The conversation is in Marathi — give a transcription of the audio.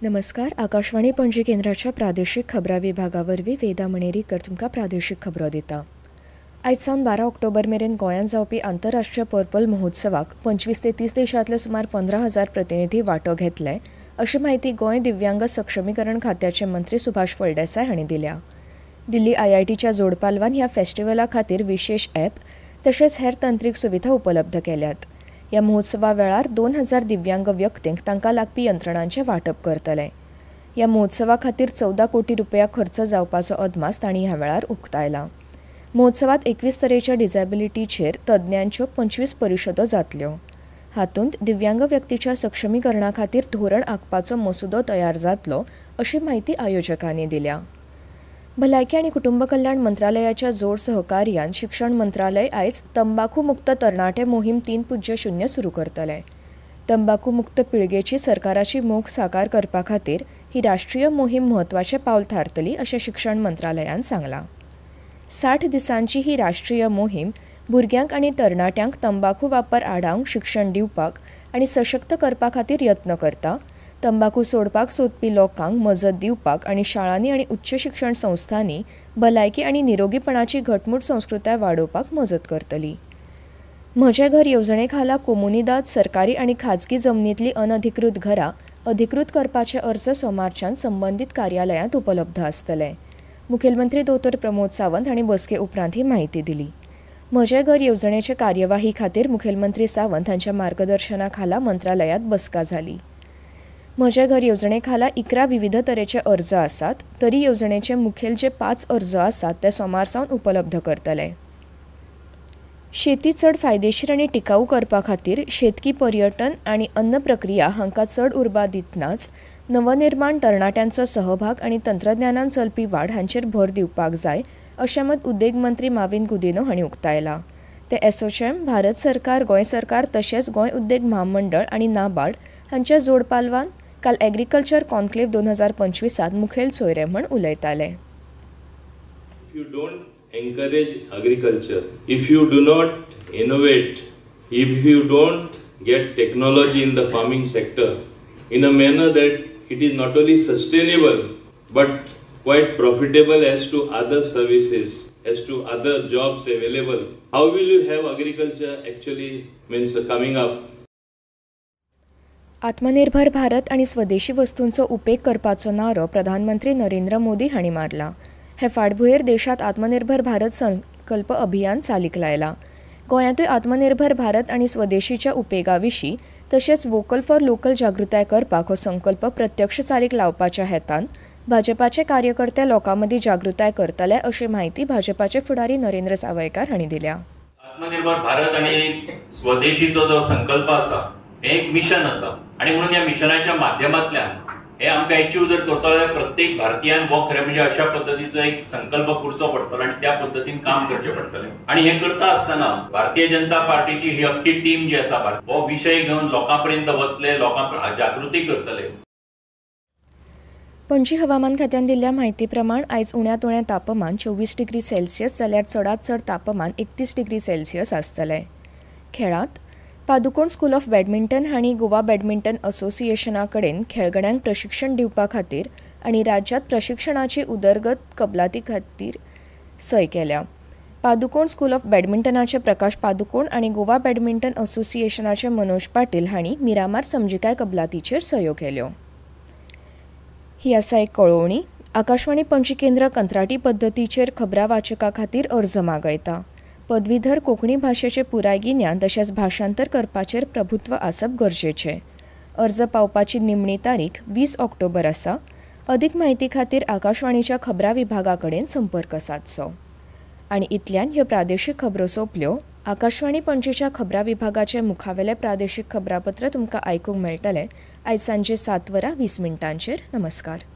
नमस्कार. आकाशवाणी पणजी केंद्राच्या प्रादेशीक खबरां विभागावरवीं वेदा मणेरीकर तुमकां प्रादेशीक खबरो दिता. आयज सावन 12 ऑक्टोबर मेरेन गोंयांत जावपी आंतरराष्ट्रीय पर्पल महोत्सवाक 25 ते 30 देशांतले सुमार 15,000 प्रतिनिधी वांटो घेतले, अशी माहिती गोंय दिव्यांग सक्षमीकरण खात्याचे मंत्री सुभाष फळदेसाय हांणी दिल्या. दिल्ली IITच्या जोडपालवान ह्या फेस्टिवला खातीर विशेष ॲप तशेंच हेर तंत्रीक सुविधा उपलब्ध केल्यात. ह्या महोत्सवा वेळार 2,000 दिव्यांग व्यक्तींक तांकां लागपी यंत्रणांचें वांटप करतले. ह्या महोत्सवा खातीर 14 कोटी रुपया खर्च जावपाचो अदमास तांणी ह्या वेळार उक्तायला. महोत्सवांत 21 तरेच्या डिझॅबिलिटीचेर तज्ञांच्यो 25 परिशदो जातल्यो. हातूंत दिव्यांग व्यक्तीच्या सक्षमीकरणा खातीर धोरण आंखपाचो मसुदो तयार जातलो, अशी माहिती आयोजकांनी दिल्या. भलायकी आनी कुटुंब कल्याण मंत्रालयाच्या जोड सहकार्यान शिक्षण मंत्रालय आयज तंबाखू मुक्त तरणाटे मोहीम 3.0 सुरू करतले. तंबाखू मुक्त पिळगेची सरकाराची मोख साकार करपा खातीर ही राष्ट्रीय मोहीम म्हत्वाचें पावल थारतली, अशें शिक्षण मंत्रालयान सांगलां. 60 दिसांची ही राष्ट्रीय मोहीम भुरग्यांक आनी तरणाट्यांक तंबाखू वापर आडावंक शिक्षण दिवपाक आनी सशक्त करपा खातीर यत्न करता, तंबाखू सोडपाक सोदपी लोकांक मजत दिवपाक आनी शाळांनी आनी उच्च शिक्षण संस्थांनी भलायकी आनी निरोगीपणाची घटमूट संस्कृताय वाडोवपाक मजत करतली. म्हजें घर येवजणे खाला कोमुनिदाद सरकारी आनी खाजगी जमनींतली अनधिकृत घरां अधिकृत करपाचे अर्ज सोमारच्यान संबंदीत कार्यालयांत उपलब्ध आसतले. मुखेलमंत्री दोतोर प्रमोद सावंत हांणी बसके उपरांत ही माहिती दिली. म्हजें घर येवजणेचे कार्यवाही खातीर मुखेलमंत्री सावंत हांच्या मार्गदर्शना खाला मंत्रालयांत बसका जाली. म्हजें घर येवजणे खाला 11 विविध तरेचे अर्ज आसात, तरी येवजणेचे मुखेल जे 5 अर्ज आसात ते सोमार सावन उपलब्ध करतले. शेती चड फायदेशीर आनी टिकाऊ करपा खातीर शेतकी पर्यटन आनी अन्न प्रक्रिया हांकां चड उर्बा दितनाच नवनिर्माण तरणाट्यांचो सहभाग आनी तंत्रज्ञानान चलपी वाड हांचेर भर दिवपाक जाय, अशें मत उद्देग मंत्री माविन गुदिनो हांणी उक्तायलां. ते एसोचॅम, भारत सरकार, गोंय सरकार तशेंच गोंय उद्देग महामंडळ आनी नाबार्ड हांच्या जोडपालवान काल एग्रीकल्चर कॉन्क्लेव 2025 मुखेल सोयरे म्हण उलयताले. If you don't encourage agriculture, if you do not innovate, if you don't get technology in the farming sector in a manner that it is not only sustainable but quite profitable as to other services, as to other jobs available, how will you have agriculture actually coming up? आत्मनिर्भर भारत आनी स्वदेशी वस्तूंचो उपेग करपाचो नारो प्रधानमंत्री नरेंद्र मोदी हांणी मारला. हे फाटभुंयेर देशांत आत्मनिर्भर भारत संकल्प अभियान चालीक लायला. गोंयांतूय आत्मनिर्भर भारत आनी स्वदेशीच्या उपेगा विशीं तशेंच वोकल फॉर लोकल जागृताय करपाक हो संकल्प प्रत्यक्ष चालीक लावपाच्या हेतान भाजपाचे कार्यकर्ते लोकां मदीं जागृताय करतले, अशी माहिती भाजपाचे फुडारी नरेंद्र सावयकार हांणी दिल्या. आत्मनिर्भर भारत आनी स्वदेशीचो जो संकल्प आसा हे एक मिशन आसा आणि म्हणून ह्या मिशनाच्या माध्यमांतल्यान हे आमकां अचीव जर करतले प्रत्येक भारतीयान हो खरें म्हणजे अशा पद्धतीचो एक संकल्प करचो पडटलो आणि त्या पद्धतीन काम करचें पडटलें. आणि हे करता आसतना भारतीय जनता पार्टीची ही अख्खी टीम जी आसा हो विशय घेवन लोकां पर्यंत वतले, लोकां जागृती करतले. पणजी हवामान खात्यान दिल्ल्या म्हायती प्रमाण आयज उण्यांत उणें तापमान 24 डिग्री सेल्सियस जाल्यार चडांत चड तापमान 31 डिग्री सेल्सियस आसतलें. खेळांत पादुकोण स्कूल ऑफ बॅडमिंटन हांणी गोवा बॅडमिंटन असोसिएशना कडेन खेळगड्यांक प्रशिक्षण दिवपा खातीर आनी राज्यांत प्रशिक्षणाची उदरगत कबलाती खातीर सय केल्या. पादुकोण स्कूल ऑफ बॅडमिंटनाचे प्रकाश पादुकोण आनी गोवा बॅडमिंटन असोसिएशनाचे मनोज पाटील हांणी मिरामार समजिकाय कबलातीचेर सयो केल्यो. ही आसा एक कळोवणी. आकाशवाणी पणजी केंद्र कंत्राटी पद्दतीचेर खबरां वाचका खातीर अर्ज मागयता. पदवीधर कोंकणी भाशेचे पुराय गिन्यान तशेंच भाशांतर करपाचेर प्रभुत्व आसप गरजेचें. अर्ज पावपाची निमणी तारीख 20 ऑक्टोबर आसा. अदीक म्हायती खातीर आकाशवाणीच्या खबरां विभागा कडेन संपर्क सादचो. आनी इतल्यान ह्यो प्रादेशीक खबरो सोंपल्यो. आकाशवाणी पणजेच्या खबरां विभागाचे मुखावेले प्रादेशीक खबरापत्र तुमकां आयकूंक मेळटलें आयज सांजे 7:20 नमस्कार.